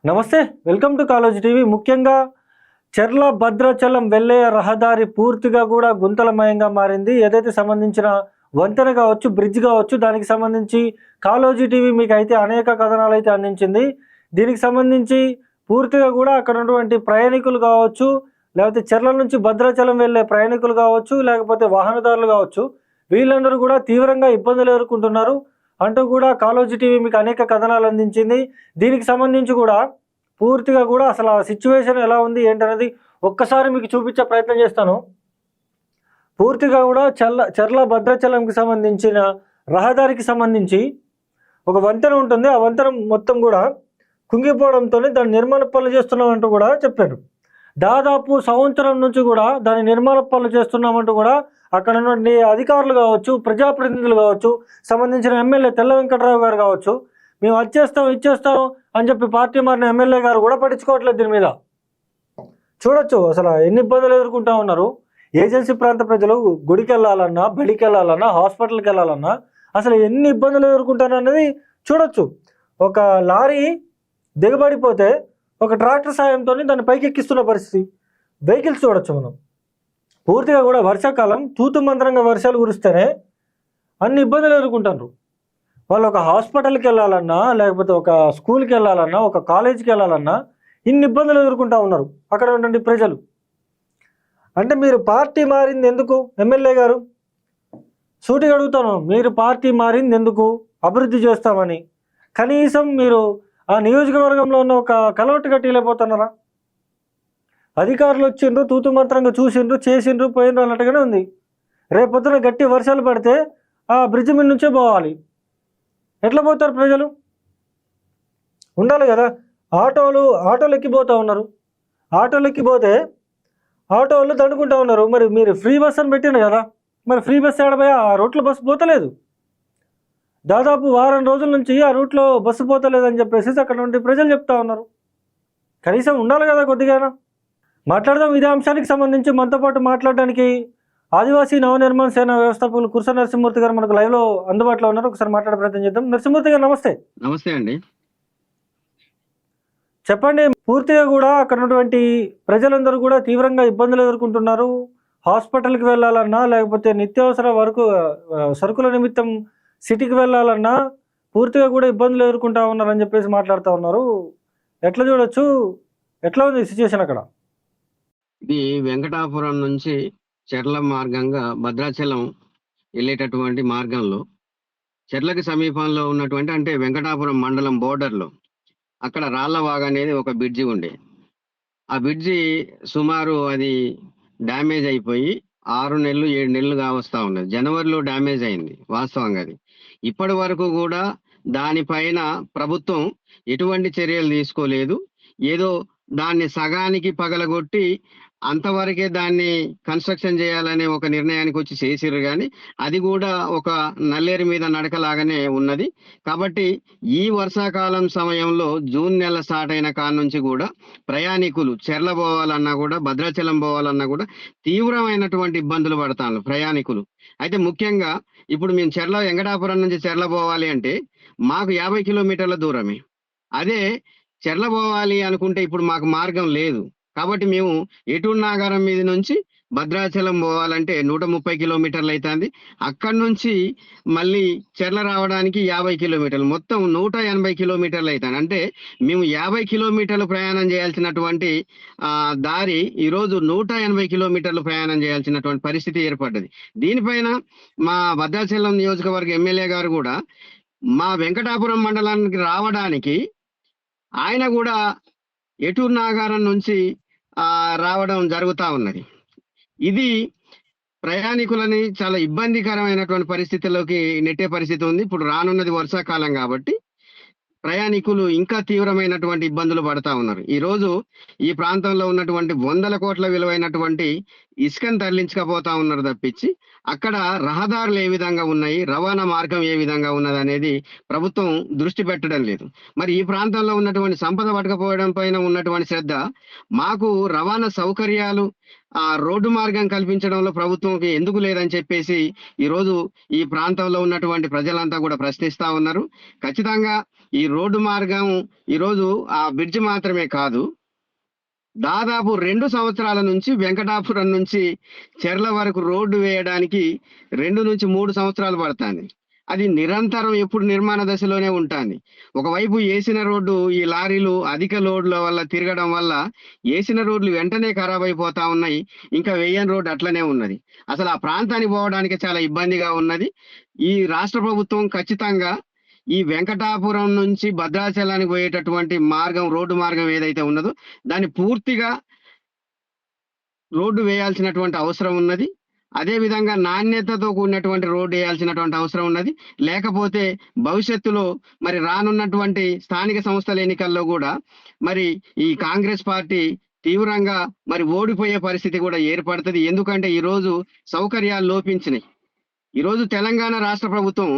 నమస్తే, welcome to college TV. ముఖ్యంగా చెర్ల భద్రాచలం వెళ్ళే రహదారి పూర్తిగా కూడా గుంతలమయంగా మారింది. ఏదైతే సంబంధించిన వంతెన కావచ్చు, బ్రిడ్జ్ కావచ్చు, దానికి సంబంధించి కాలేజీ టీవీ మీకు అయితే అనేక కథనాలు అయితే అందించింది. దీనికి సంబంధించి పూర్తిగా కూడా అక్కడ ఉన్నటువంటి ప్రయాణికులు కావచ్చు, లేకపోతే చెర్ల నుంచి భద్రాచలం వెళ్ళే ప్రయాణికులు కావచ్చు, లేకపోతే వాహనదారులు కావచ్చు, వీళ్ళందరూ కూడా తీవ్రంగా ఇబ్బందులు ఎదుర్కొంటున్నారు అంటూ కూడా కాలేజీ టీవీ మీకు అనేక కథనాలు అందించింది. దీనికి సంబంధించి కూడా పూర్తిగా కూడా అసలు ఆ సిచ్యువేషన్ ఎలా ఉంది ఏంటనేది ఒక్కసారి మీకు చూపించే ప్రయత్నం చేస్తాను. పూర్తిగా కూడా చెర్ల భద్రాచలంకి సంబంధించిన రహదారికి సంబంధించి ఒక వంతెన ఉంటుంది. ఆ వంతెన మొత్తం కూడా కుంగిపోవడంతో దాన్ని నిర్మాణ పనులు చేస్తున్నామంటూ కూడా చెప్పారు. దాదాపు సంవత్సరం నుంచి కూడా దాని నిర్మాణ పనులు చేస్తున్నామంటూ కూడా అక్కడ నుండి అధికారులు కావచ్చు, ప్రజాప్రతినిధులు కావచ్చు, సంబంధించిన ఎమ్మెల్యే తెల్ల వెంకటరావు గారు కావచ్చు, మేము ఇచ్చేస్తాం అని చెప్పి పార్టీ మారిన ఎమ్మెల్యే గారు కూడా పట్టించుకోవట్లేదు దీని మీద. చూడొచ్చు అసలు ఎన్ని ఇబ్బందులు ఎదుర్కొంటా ఉన్నారు. ఏజెన్సీ ప్రాంత ప్రజలు గుడికి వెళ్ళాలన్నా, బడికి వెళ్ళాలన్నా, హాస్పిటల్కి వెళ్ళాలన్నా అసలు ఎన్ని ఇబ్బందులు ఎదుర్కొంటారు అనేది చూడొచ్చు. ఒక లారీ దిగబడిపోతే ఒక ట్రాక్టర్ సాయంతో దాన్ని పైకి ఎక్కిస్తున్న పరిస్థితి వెహికల్స్ చూడొచ్చు మనం. పూర్తిగా కూడా వర్షాకాలం తూతు మంత్రంగా వర్షాలు కురిస్తేనే అన్ని ఇబ్బందులు ఎదుర్కొంటారు. వాళ్ళు ఒక హాస్పిటల్కి వెళ్ళాలన్నా, లేకపోతే ఒక స్కూల్కి వెళ్ళాలన్నా, ఒక కాలేజీకి వెళ్ళాలన్నా ఇన్ని ఇబ్బందులు ఎదుర్కొంటూ ఉన్నారు అక్కడ ఉన్నటువంటి ప్రజలు. అంటే మీరు పార్టీ మారింది ఎందుకు? ఎమ్మెల్యే గారు సూటిగా అడుగుతాను, మీరు పార్టీ మారింది ఎందుకు? అభివృద్ధి చేస్తామని. కనీసం మీరు ఆ నియోజకవర్గంలో ఉన్న ఒక కలవట్టు కట్టిలేకపోతున్నారా? అధికారులు వచ్చిండ్రు, తూతు మంత్రంగా చూసిండ్రు, చేసిండ్రు, పోయిండ్రు అన్నట్టుగానే ఉంది. రేపొద్దున గట్టి వర్షాలు పడితే ఆ బ్రిడ్జ్ మీద నుంచే పోవాలి. ఎట్లా పోతారు ప్రజలు? ఉండాలి కదా. ఆటోలు ఎక్కిపోతూ ఉన్నారు. ఆటోలు ఎక్కిపోతే ఆటో వాళ్ళు దండుకుంటూ ఉన్నారు. మరి మీరు ఫ్రీ బస్ అని పెట్టిండ్రు కదా, మరి ఫ్రీ బస్ ఏడబోయా? ఆ రూట్లో బస్సు పోతలేదు. దాదాపు వారం రోజుల నుంచి ఆ రూట్లో బస్సు పోతలేదని చెప్పేసి అక్కడ నుండి ప్రజలు చెప్తా ఉన్నారు. కనీసం ఉండాలి కదా కొద్దిగా. మాట్లాడదాం ఇదే అంశానికి సంబంధించి. మనతో పాటు మాట్లాడడానికి ఆదివాసీ నవనిర్మాణ సేన వ్యవస్థాపకులు కుర్స నరసింహమూర్తి గారు మనకు లైవ్లో అందుబాటులో ఉన్నారు. ఒకసారి మాట్లాడే ప్రయత్నం చేద్దాం. నరసింహమూర్తి గారు నమస్తే. నమస్తే అండి. చెప్పండి. పూర్తిగా కూడా అక్కడ ఉన్నటువంటి ప్రజలందరూ కూడా తీవ్రంగా ఇబ్బందులు ఎదుర్కొంటున్నారు. హాస్పిటల్కి వెళ్ళాలన్నా, లేకపోతే నిత్యావసర సరుకుల నిమిత్తం సిటీకి వెళ్ళాలన్నా పూర్తిగా కూడా ఇబ్బందులు ఎదుర్కొంటా ఉన్నారని చెప్పేసి మాట్లాడుతూ ఉన్నారు. ఎట్లా చూడొచ్చు? ఎట్లా ఉంది సిచ్యువేషన్ అక్కడ? ఇది వెంకటాపురం నుంచి చెర్ల మార్గంగా భద్రాచలం వెళ్ళేటటువంటి మార్గంలో చెర్లకి సమీపంలో ఉన్నటువంటి, అంటే వెంకటాపురం మండలం బోర్డర్లో అక్కడ రాళ్లవాగ అనేది ఒక బ్రిడ్జి ఉండే. ఆ బ్రిడ్జి సుమారు అది డ్యామేజ్ అయిపోయి 6 నెలలు 7 నెలలుగా వస్తూ ఉన్నది. జనవరిలో డ్యామేజ్ అయింది వాస్తవంగా. అది ఇప్పటి వరకు కూడా దానిపైన ప్రభుత్వం ఎటువంటి చర్యలు తీసుకోలేదు. ఏదో దాన్ని సగానికి పగలగొట్టి అంతవరకే దాన్ని కన్స్ట్రక్షన్ చేయాలనే ఒక నిర్ణయానికి వచ్చి చేసిర్రు, కానీ అది కూడా ఒక నల్లేరు మీద నడకలాగానే ఉన్నది. కాబట్టి ఈ వర్షాకాలం సమయంలో జూన్ నెల స్టార్ట్ అయిన కాడ నుంచి కూడా ప్రయాణికులు చెర్ల పోవాలన్నా కూడా, భద్రాచలం పోవాలన్నా కూడా తీవ్రమైనటువంటి ఇబ్బందులు పడతాను ప్రయాణికులు. అయితే ముఖ్యంగా ఇప్పుడు మేము వెంకటాపురం నుంచి చెర్ల పోవాలి అంటే మాకు 50 కిలోమీటర్ల దూరమే. అదే చెర్ల పోవాలి అనుకుంటే ఇప్పుడు మాకు మార్గం లేదు. కాబట్టి మేము ఏటూరు నాగారం మీద నుంచి భద్రాచలం పోవాలంటే 130 కిలోమీటర్లు అవుతుంది. అక్కడి నుంచి మళ్ళీ చెర్ల రావడానికి 50 కిలోమీటర్లు, మొత్తం 180 కిలోమీటర్లు అవుతాను. అంటే మేము 50 కిలోమీటర్లు ప్రయాణం చేయాల్సినటువంటి దారి ఈరోజు 180 కిలోమీటర్లు ప్రయాణం చేయాల్సినటువంటి పరిస్థితి ఏర్పడ్డది. దీనిపైన మా భద్రాచలం నియోజకవర్గ ఎమ్మెల్యే గారు కూడా మా వెంకటాపురం మండలానికి రావడానికి ఆయన కూడా ఏటూరు నాగారం నుంచి రావడం జరుగుతూ ఉన్నది. ఇది ప్రయాణికులని చాలా ఇబ్బందికరమైనటువంటి పరిస్థితుల్లోకి నెట్టే పరిస్థితి ఉంది. ఇప్పుడు రానున్నది వర్షాకాలం కాబట్టి ప్రయాణికులు ఇంకా తీవ్రమైనటువంటి ఇబ్బందులు పడతా ఉన్నారు. ఈరోజు ఈ ప్రాంతంలో ఉన్నటువంటి 100 కోట్ల విలువైనటువంటి ఇసుకను తరలించకపోతా ఉన్నారు తప్పించి అక్కడ రహదారులు ఏ విధంగా ఉన్నాయి, రవాణా మార్గం ఏ విధంగా ఉన్నది అనేది ప్రభుత్వం దృష్టి పెట్టడం లేదు. మరి ఈ ప్రాంతంలో ఉన్నటువంటి సంపద పట్టుకపోవడం పైన ఉన్నటువంటి శ్రద్ధ మాకు రవాణా సౌకర్యాలు ఆ రోడ్డు మార్గం కల్పించడంలో ప్రభుత్వంకి ఎందుకు లేదని చెప్పేసి ఈరోజు ఈ ప్రాంతంలో ఉన్నటువంటి ప్రజలంతా కూడా ప్రశ్నిస్తా ఉన్నారు. ఖచ్చితంగా ఈ రోడ్డు మార్గం ఈరోజు ఆ బ్రిడ్జ్ మాత్రమే కాదు, దాదాపు 2 సంవత్సరాల నుంచి వెంకటాపురం నుంచి చెర్ల వరకు రోడ్డు వేయడానికి 2 నుంచి 3 సంవత్సరాలు పడుతుంది. అది నిరంతరం ఎప్పుడు నిర్మాణ దశలోనే ఉంటుంది. ఒకవైపు వేసిన రోడ్డు ఈ లారీలు అధిక లోడ్ల వల్ల తిరగడం వల్ల వేసిన రోడ్లు వెంటనే ఖరాబ్ అయిపోతా ఉన్నాయి. ఇంకా వేయని రోడ్డు అట్లనే ఉన్నది. అసలు ఆ ప్రాంతానికి పోవడానికి చాలా ఇబ్బందిగా ఉన్నది. ఈ రాష్ట్ర ప్రభుత్వం ఖచ్చితంగా ఈ వెంకటాపురం నుంచి భద్రాచలానికి పోయేటటువంటి మార్గం, రోడ్డు మార్గం ఏదైతే ఉన్నదో దాన్ని పూర్తిగా రోడ్డు వేయాల్సినటువంటి అవసరం ఉన్నది. అదే విధంగా నాణ్యతతో కూడినటువంటి రోడ్డు వేయాల్సినటువంటి అవసరం ఉన్నది. లేకపోతే భవిష్యత్తులో మరి రానున్నటువంటి స్థానిక సంస్థల ఎన్నికల్లో కూడా మరి ఈ కాంగ్రెస్ పార్టీ తీవ్రంగా మరి ఓడిపోయే పరిస్థితి కూడా ఏర్పడుతుంది. ఎందుకంటే ఈరోజు సౌకర్యాలు లోపించినాయి. ఈరోజు తెలంగాణ రాష్ట్ర ప్రభుత్వం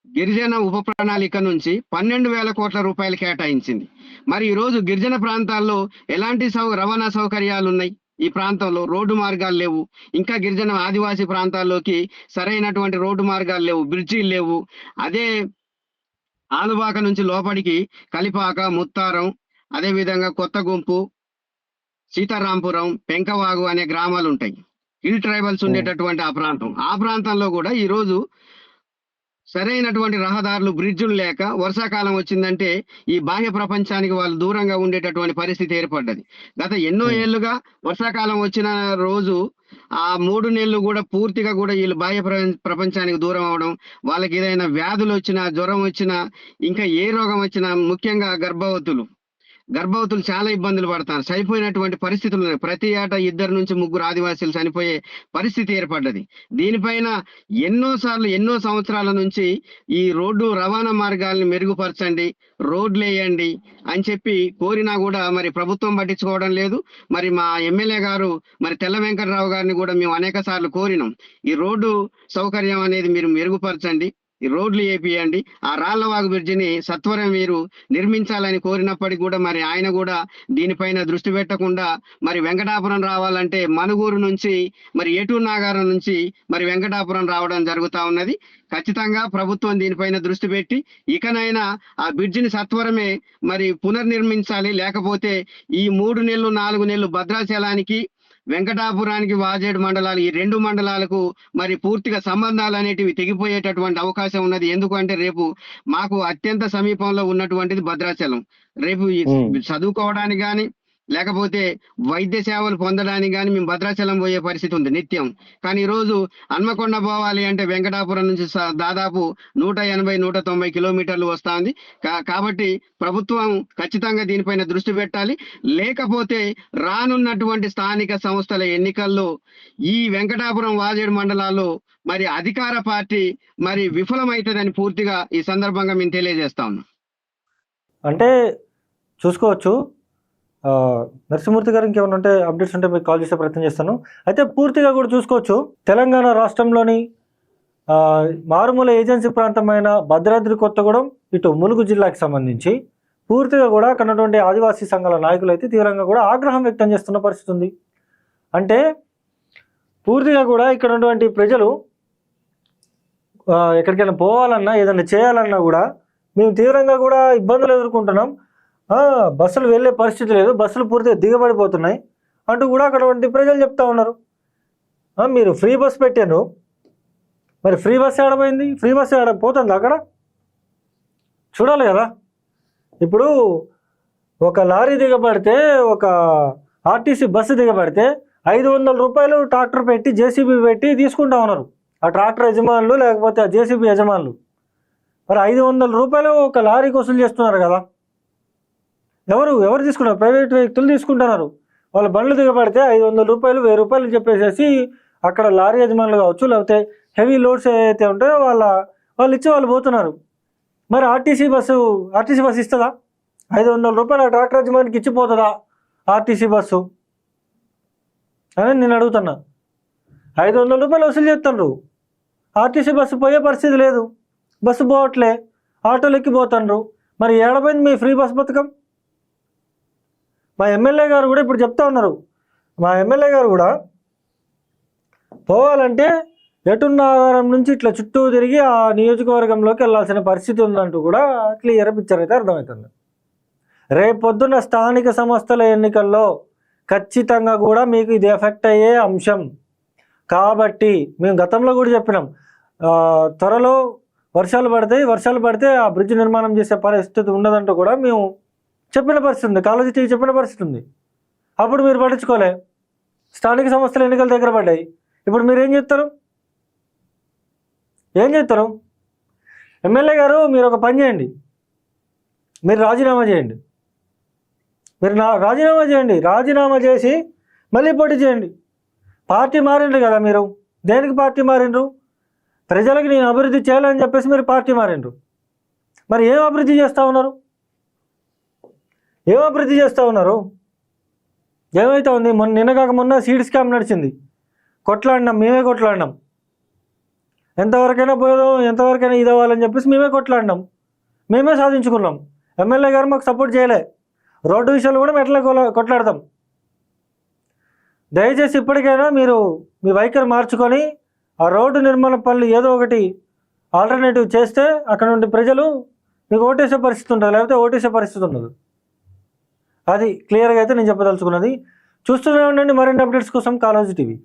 గిరిజన ఉప ప్రణాళిక నుంచి 12,000 కోట్ల రూపాయలు కేటాయించింది. మరి ఈరోజు గిరిజన ప్రాంతాల్లో ఎలాంటి రవాణా సౌకర్యాలు ఉన్నాయి? ఈ ప్రాంతంలో రోడ్డు మార్గాలు లేవు. ఇంకా గిరిజన ఆదివాసీ ప్రాంతాల్లోకి సరైనటువంటి రోడ్డు మార్గాలు లేవు, బ్రిడ్జీలు లేవు. అదే ఆలుబాక నుంచి లోపలికి కలిపాక, ముత్తారం, అదే విధంగా కొత్త గుంపు, సీతారాంపురం, పెంకవాగు అనే గ్రామాలు ఉంటాయి. హిల్ ట్రైబల్స్ ఉండేటటువంటి ఆ ప్రాంతంలో కూడా ఈరోజు సరైనటువంటి రహదారులు, బ్రిడ్జులు లేక వర్షాకాలం వచ్చిందంటే ఈ బాహ్య ప్రపంచానికి వాళ్ళు దూరంగా ఉండేటటువంటి పరిస్థితి ఏర్పడ్డది. గత ఎన్నో ఏళ్లుగా వర్షాకాలం వచ్చిన రోజు ఆ 3 నెలలు కూడా పూర్తిగా కూడా వీళ్ళు బాహ్య ప్రపంచానికి దూరం అవడం, వాళ్ళకి ఏదైనా వ్యాధులు వచ్చినా, జ్వరం వచ్చినా, ఇంకా ఏ రోగం వచ్చినా, ముఖ్యంగా గర్భవతులు చాలా ఇబ్బందులు పడతారు. చనిపోయినటువంటి పరిస్థితులు ఉన్నాయి. ప్రతి ఏటా 2 నుంచి 3 ఆదివాసీలు చనిపోయే పరిస్థితి ఏర్పడ్డది. దీనిపైన ఎన్నో సంవత్సరాల నుంచి ఈ రోడ్డు రవాణా మార్గాల్ని మెరుగుపరచండి, రోడ్లు వేయండి అని చెప్పి కోరినా కూడా మరి ప్రభుత్వం పట్టించుకోవడం లేదు. మరి మా ఎమ్మెల్యే గారు మరి తెల్ల వెంకటరావు గారిని కూడా మేము అనేక సార్లు కోరినాం. ఈ రోడ్డు సౌకర్యం అనేది మీరు మెరుగుపరచండి, ఈ రోడ్లు వేపియండి, ఆ రాళ్లవాగు బ్రిడ్జిని సత్వరం మీరు నిర్మించాలని కోరినప్పటికీ కూడా మరి ఆయన కూడా దీనిపైన దృష్టి పెట్టకుండా మరి వెంకటాపురం రావాలంటే మనుగూరు నుంచి మరి ఏటూరు నాగారం నుంచి మరి వెంకటాపురం రావడం జరుగుతా ఉన్నది. ఖచ్చితంగా ప్రభుత్వం దీనిపైన దృష్టి పెట్టి ఇకనైనా ఆ బ్రిడ్జిని సత్వరమే మరి పునర్నిర్మించాలి. లేకపోతే ఈ 3 నెలలు 4 నెలలు భద్రాచలానికి, వెంకటాపురానికి, వాజేడు మండలాలు, ఈ 2 మండలాలకు మరి పూర్తిగా సంబంధాలు అనేటివి తెగిపోయేటటువంటి అవకాశం ఉన్నది. ఎందుకంటే రేపు మాకు అత్యంత సమీపంలో ఉన్నటువంటిది భద్రాచలం. రేపు చదువుకోవడానికి కానీ లేకపోతే వైద్య సేవలు పొందడానికి కానీ మేము భద్రాచలం పోయే పరిస్థితి ఉంది నిత్యం. కానీ ఈరోజు హన్మకొండ పోవాలి అంటే వెంకటాపురం నుంచి దాదాపు 180-190 కిలోమీటర్లు వస్తుంది. కాబట్టి ప్రభుత్వం ఖచ్చితంగా దీనిపైన దృష్టి పెట్టాలి. లేకపోతే రానున్నటువంటి స్థానిక సంస్థల ఎన్నికల్లో ఈ వెంకటాపురం, వాజేడు మండలాల్లో మరి అధికార పార్టీ మరి విఫలమవుతుందని పూర్తిగా ఈ సందర్భంగా మేము తెలియజేస్తా ఉన్నాం. అంటే చూసుకోవచ్చు. నరసింహమూర్తి గారు ఇంకేమైనా ఉంటే అప్డేట్స్ ఉంటే మీకు కాల్ చేసే ప్రయత్నం చేస్తాను. అయితే పూర్తిగా కూడా చూసుకోవచ్చు, తెలంగాణ రాష్ట్రంలోని మారుమూల ఏజెన్సీ ప్రాంతమైన భద్రాద్రి కొత్తగూడెం, ఇటు ములుగు జిల్లాకి సంబంధించి పూర్తిగా కూడా అక్కడ ఉన్నటువంటి ఆదివాసీ సంఘాల నాయకులు అయితే తీవ్రంగా కూడా ఆగ్రహం వ్యక్తం చేస్తున్న పరిస్థితి ఉంది. అంటే పూర్తిగా కూడా ఇక్కడ ఉన్నటువంటి ప్రజలు ఎక్కడికైనా పోవాలన్నా, ఏదైనా చేయాలన్నా కూడా మేము తీవ్రంగా కూడా ఇబ్బందులు ఎదుర్కొంటున్నాం, బస్సులు వెళ్ళే పరిస్థితి లేదు, బస్సులు పూర్తిగా దిగబడిపోతున్నాయి అంటూ కూడా అక్కడ ప్రజలు చెప్తా ఉన్నారు. మీరు ఫ్రీ బస్ పెట్టారు, మరి ఫ్రీ బస్ ఆడపోయింది? ఫ్రీ బస్ ఆడపోతుంది అక్కడ చూడాలి కదా. ఇప్పుడు ఒక లారీ దిగబడితే, ఒక ఆర్టీసీ బస్సు దిగబడితే 500 రూపాయలు ట్రాక్టర్ పెట్టి, జేసీబీ పెట్టి తీసుకుంటా ఉన్నారు ఆ ట్రాక్టర్ యజమానులు, లేకపోతే ఆ జేసీబీ యజమానులు. మరి 500 రూపాయలు ఒక లారీకి వసూలు చేస్తున్నారు కదా. ఎవరు తీసుకున్నారు? ప్రైవేట్ వ్యక్తులు తీసుకుంటున్నారు. వాళ్ళ బండ్లు దిగబడితే 500 రూపాయలు, 1000 రూపాయలు చెప్పేసేసి అక్కడ లారీ యజమానులు కావచ్చు, లేకపోతే హెవీ లోడ్స్ ఏవైతే ఉంటాయో వాళ్ళు ఇచ్చి వాళ్ళు పోతున్నారు. మరి ఆర్టీసీ బస్సు ఇస్తుందా? 500 రూపాయలు ఆ ట్రాక్టర్ యజమానికి ఇచ్చిపోతుందా ఆర్టీసీ బస్సు అని నేను అడుగుతున్నా. 500 రూపాయలు వసూలు చేస్తున్నారు. ఆర్టీసీ బస్సు పోయే పరిస్థితి లేదు, బస్సు పోవట్లే, ఆటోలు ఎక్కిపోతుండ్రు. మరి ఏడపోయింది మీ ఫ్రీ బస్ పథకం? మా ఎమ్మెల్యే గారు కూడా ఇప్పుడు చెప్తా ఉన్నారు, మా ఎమ్మెల్యే గారు కూడా పోవాలంటే ఎటున్నాగారం నుంచి ఇట్లా చుట్టూ తిరిగి ఆ నియోజకవర్గంలోకి వెళ్ళాల్సిన పరిస్థితి ఉందంటూ కూడా క్లియర్ పిక్చర్ అయితే అర్థమవుతుంది. రేపొద్దున స్థానిక సంస్థల ఎన్నికల్లో ఖచ్చితంగా కూడా మీకు ఇది ఎఫెక్ట్ అయ్యే అంశం. కాబట్టి మేము గతంలో కూడా చెప్పినాం, త్వరలో వర్షాలు పడితే ఆ బ్రిడ్జ్ నిర్మాణం చేసే పరిస్థితి ఉండదంటూ కూడా మేము చెప్పిన పరిస్థితి ఉంది, కాలేజీ టీవీ చెప్పిన పరిస్థితి ఉంది. అప్పుడు మీరు పట్టించుకోలే. స్థానిక సంస్థల ఎన్నికలు దగ్గర పడ్డాయి. ఇప్పుడు మీరు ఏం చేస్తారు? ఎమ్మెల్యే గారు మీరు ఒక పని చేయండి, మీరు రాజీనామా చేయండి. రాజీనామా చేసి మళ్ళీ పోటీ చేయండి. పార్టీ మారిండ్రు కదా మీరు. దేనికి పార్టీ మారిండ్రు? ప్రజలకు నేను అభివృద్ధి చేయాలని చెప్పేసి మీరు పార్టీ మారిండ్రు. మరి ఏం అభివృద్ధి చేస్తూ ఉన్నారు? ఏమైతే ఉంది? నిన్న సీడ్ స్కామ్ నడిచింది, మేమే కొట్లాడినాం. ఎంతవరకైనా పోదాం, ఎంతవరకైనా ఇది అవ్వాలని చెప్పేసి మేమే కొట్లాడినాం, మేమే సాధించుకున్నాం. ఎమ్మెల్యే గారు మాకు సపోర్ట్ చేయలే. రోడ్డు విషయాలు కూడా మేము ఎట్లా కొట్లాడతాం. దయచేసి ఇప్పటికైనా మీరు మీ వైఖరి మార్చుకొని ఆ రోడ్డు నిర్మాణ పనులు ఏదో ఒకటి ఆల్టర్నేటివ్ చేస్తే అక్కడ నుండి ప్రజలు మీకు ఓటేసే పరిస్థితి ఉంటుంది, లేకపోతే ఓటేసే పరిస్థితి ఉండదు. అది క్లియర్గా అయితే నేను చెప్పదలుచుకున్నది. చూస్తూనే ఉండండి మరిన్ని అప్డేట్స్ కోసం కాలేజీ టీవీ.